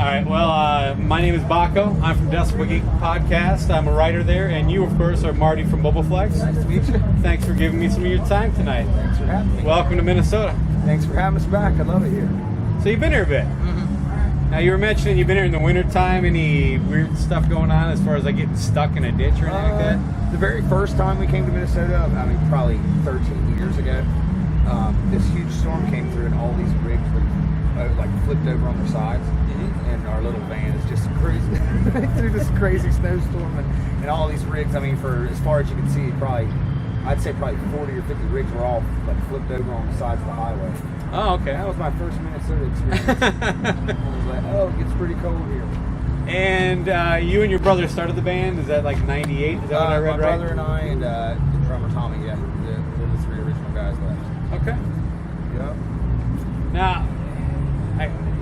right, well, my name is Bakko. I'm from Decibel Geek Podcast. I'm a writer there, and you, of course, are Marty from Bobaflex. Nice to meet you. Thanks for giving me some of your time tonight. Thanks for having me. Welcome to Minnesota. Thanks for having us back. I love it here. So you've been here a bit. Mm-hmm. Now, you were mentioning you've been here in the wintertime. Any weird stuff going on as far as like getting stuck in a ditch or anything like that? The very first time we came to Minnesota, I mean, probably 13 years ago, this huge storm came through and all these rigs were like flipped over on their sides. And our little van is just cruising through this crazy snowstorm and all these rigs. I mean, for as far as you can see, I'd say probably 40 or 50 rigs were all like flipped over on the sides of the highway. Oh, okay. That was my first Minnesota experience. I was like, oh, it gets pretty cold here. And you and your brother started the band. Is that like '98? Is that what I read my brother and I and the drummer Tommy, yeah, they're the three original guys left. Okay. Yep. Now,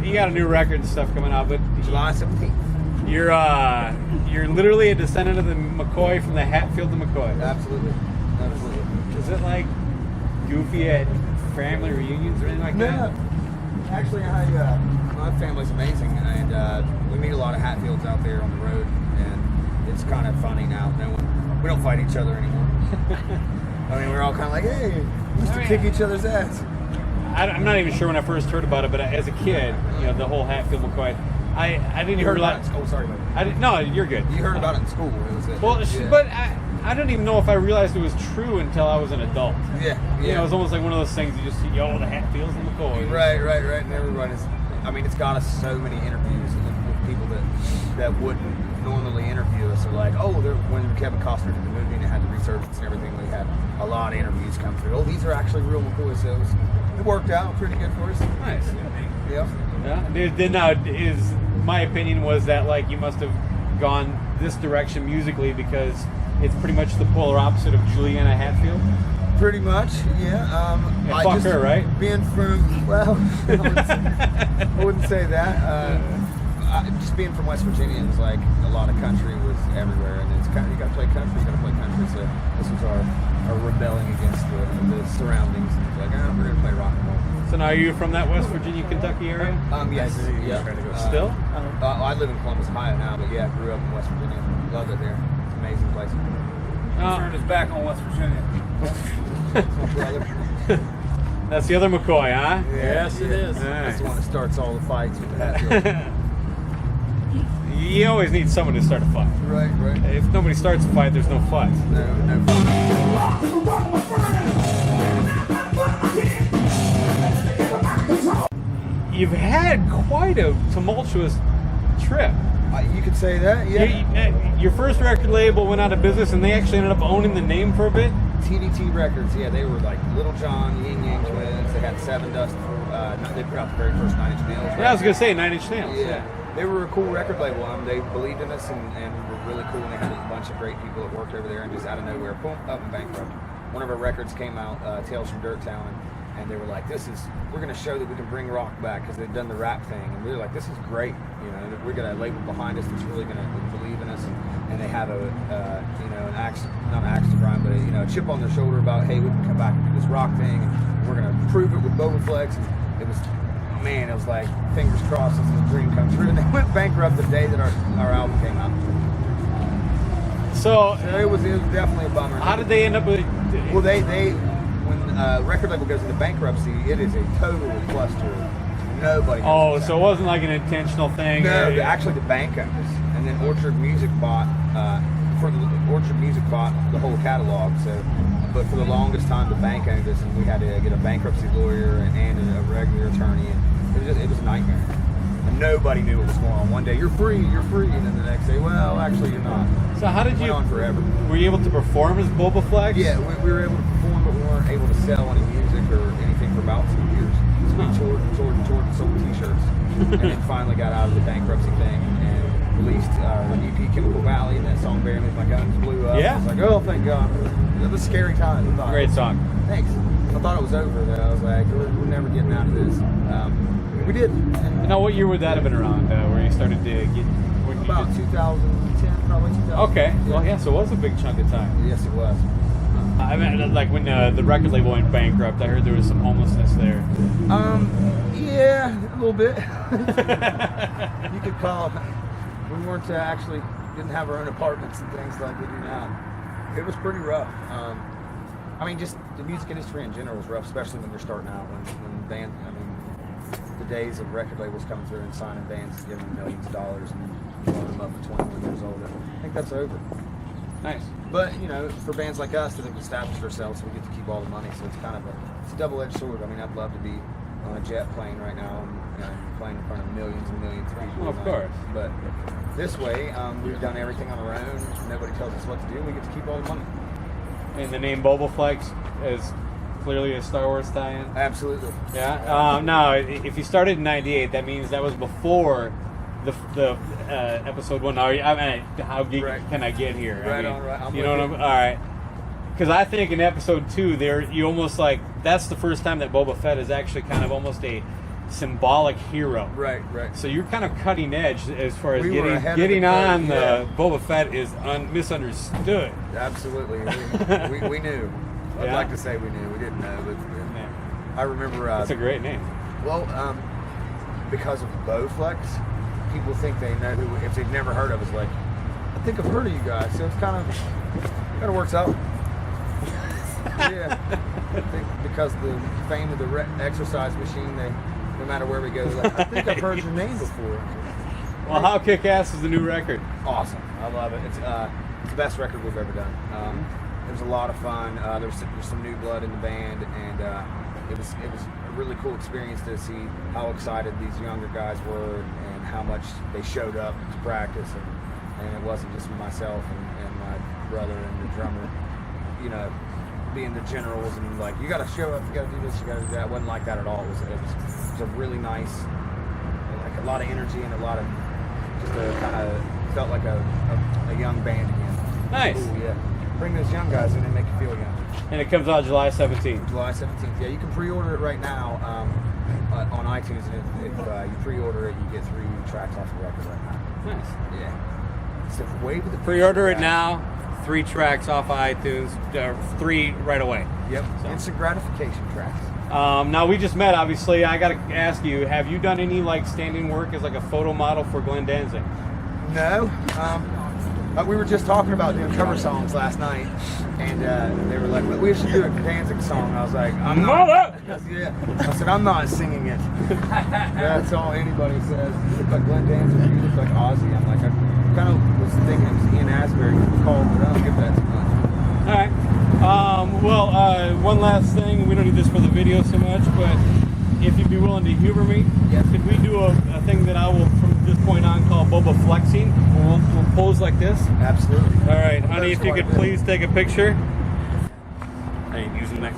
you got a new record and stuff coming out, but July 17th. You're literally a descendant of the McCoy from the Hatfield to McCoy. Absolutely. Is it like goofy at family reunions or anything like that? Actually, my family's amazing, and we meet a lot of Hatfields out there on the road, and it's kind of funny now. We don't fight each other anymore. I mean, we're all kind of like, hey, we used to kick each other's ass. I'm not even sure when I first heard about it, but as a kid, you know, the whole Hatfield McCoy, I didn't You heard realize. about it? Oh, sorry, buddy. I didn't. No, you're good. You heard about it in school. Well, but I don't even know if I realized it was true until I was an adult. Yeah. You know, it was almost like one of those things you just see, yo, the Hatfields and McCoys. Right. And everybody's. I mean, it's got us so many interviews with people that wouldn't normally interview us. Are like, oh, when Kevin Costner did the movie and it had the resurgence and everything, we had a lot of interviews come through. Oh, these are actually real McCoys. So it worked out pretty good for us. Nice. Yeah. Yeah. My opinion was that like you must have gone this direction musically because it's pretty much the polar opposite of Juliana Hatfield. Pretty much, yeah. Fuck her, right? Being from, well, I wouldn't say that. Just being from West Virginia, it was like a lot of country was everywhere, and it's kind of, you got to play country, you got to play country. So this was our rebelling against the surroundings. It's like, we're gonna play rock and roll. So now are you from that West Virginia, Kentucky area? Yes. Yeah. Still? I live in Columbus, Ohio now, but yeah, grew up in West Virginia. Love it there. It's an amazing place. Turned his back on West Virginia. That's the other McCoy, huh? Yes, it is. That's the one that starts all the fights with the Hatfield. You always need someone to start a fight. Right. If nobody starts a fight, there's no fight. No. You've had quite a tumultuous trip. You could say that, yeah. Your first record label went out of business, and they actually ended up owning the name for a bit. TDT Records, yeah, they were like Little John, Yin Yang Twins. They had Seven Dust. They put out the very first 9 Inch Nails. Yeah, I was gonna say 9 Inch Nails. Yeah, they were a cool record label. They believed in us, and we were really cool. And they had a bunch of great people that worked over there, and just out of nowhere, boom, up and bankrupt. One of our records came out, Tales from Dirt Town, and they were like, we're going to show that we can bring rock back, because they'd done the rap thing, and we were like, this is great, you know, that we're got a label behind us that's really going to believe in us, and they have an axe, not an axe to grind, but a chip on their shoulder about, hey, we can come back and do this rock thing, and we're going to prove it with Bobaflex. And it was like, fingers crossed, this is a dream come true, and they went bankrupt the day that our album came out. So it was definitely a bummer. How did they end up with? Well, when a record label goes into bankruptcy, it is a total cluster. Nobody knows. So it wasn't like an intentional thing. No, actually the bank owned us, and then Orchard Music bought the whole catalog. So, but for the longest time, the bank owned us, and we had to get a bankruptcy lawyer and a regular attorney, and it was a nightmare. And nobody knew what was going on. One day, you're free, and then the next day, well, actually, you're not. So how did you? Went on forever. Were you able to perform as Bobaflex? Yeah, we were able to perform, but we weren't able to sell any music or anything for about 2 years. So we toured and sold T-shirts, and then finally got out of the bankruptcy thing and released the EP Chemical Valley, and that song "Bury Me With My Guns" blew up. Yeah. I was like, oh, thank God. It was a scary time. Great song. Thanks. I thought it was over, though. I was like, we're never getting out of this. We did. Now, what year would that have been around where you started to get? About 2010, probably 2010. Okay. Well, yeah, so it was a big chunk of time. Yes, it was. I mean, like when the record label went bankrupt, I heard there was some homelessness there. Yeah, a little bit. You could call. We weren't actually didn't have our own apartments and things like we do now. It was pretty rough. I mean, just the music industry in general was rough, especially when you're starting out. When band, I mean, the days of record labels coming through and signing bands and giving them millions of dollars and blowing them up at 21 years old. I think that's over. Nice. But you know, for bands like us that have established ourselves, we get to keep all the money. So it's kind of a double-edged sword. I mean, I'd love to be on a jet plane right now and playing in front of millions and millions of people. Well, of course. But this way, we've done everything on our own. Nobody tells us what to do. We get to keep all the money. And the name Bobaflex is clearly a Star Wars tie-in? Absolutely. Yeah? No, if you started in 98, that means that was before the episode 1. I mean, how geek can I get here? Right I mean, on, right. I'm you know what with I'm... All right. Because I think in episode 2, you almost like... That's the first time that Boba Fett is actually kind of almost a symbolic hero. Right. So you're kind of cutting edge as far as We were ahead of getting the curve, on yeah. the Boba Fett is misunderstood. Absolutely. We knew. I'd Yeah. like to say we knew. We didn't know, but Yeah. I remember. That's a great name. Well, because of Bobaflex, people think they know who. If they've never heard of us, like, I think I've heard of you guys. So it's kind of works out. Yeah, I think because the fame of the exercise machine, no matter where we go, they're like, I think I've heard your name before. Well, how kick-ass is the new record? Awesome, I love it. It's the best record we've ever done. It was a lot of fun. There's some new blood in the band, and it was a really cool experience to see how excited these younger guys were and how much they showed up to practice, and it wasn't just myself and my brother and the drummer, you know, being the generals and like, you got to show up, you got to do this, you got to do that. It wasn't like that at all. It was a really nice, like a lot of energy and a lot of just a kind of felt like a young band again. Nice. Ooh, yeah. Bring those young guys in and make you feel young. And it comes out July 17th. July 17th. Yeah, you can pre-order it right now on iTunes, and if you pre-order it, you get 3 tracks off the record right now. Nice. Yeah. So wave to the Pre-order it now. 3 tracks off iTunes. 3 right away. Yep. So. Instant gratification tracks. Now we just met. Obviously, I got to ask you: have you done any like standing work as like a photo model for Glenn Danzig? No. We were just talking about doing cover songs last night, and they were like, well, we should do a Danzig song. I was like, I'm not. Yeah. I said, I'm not singing it. That's all anybody says. You look like Glenn Danzig, you look like Ozzy. I'm like, I kind of was thinking it was Ian Asbury called, but I don't give that too much. All right. One last thing. We don't need this for the video so much, but if you'd be willing to humor me, Yes. could we do a thing that I will, from this point on, call Boba Flexing? We'll pose like this. Absolutely. All right, honey, if you could That's please take a picture. I ain't using that.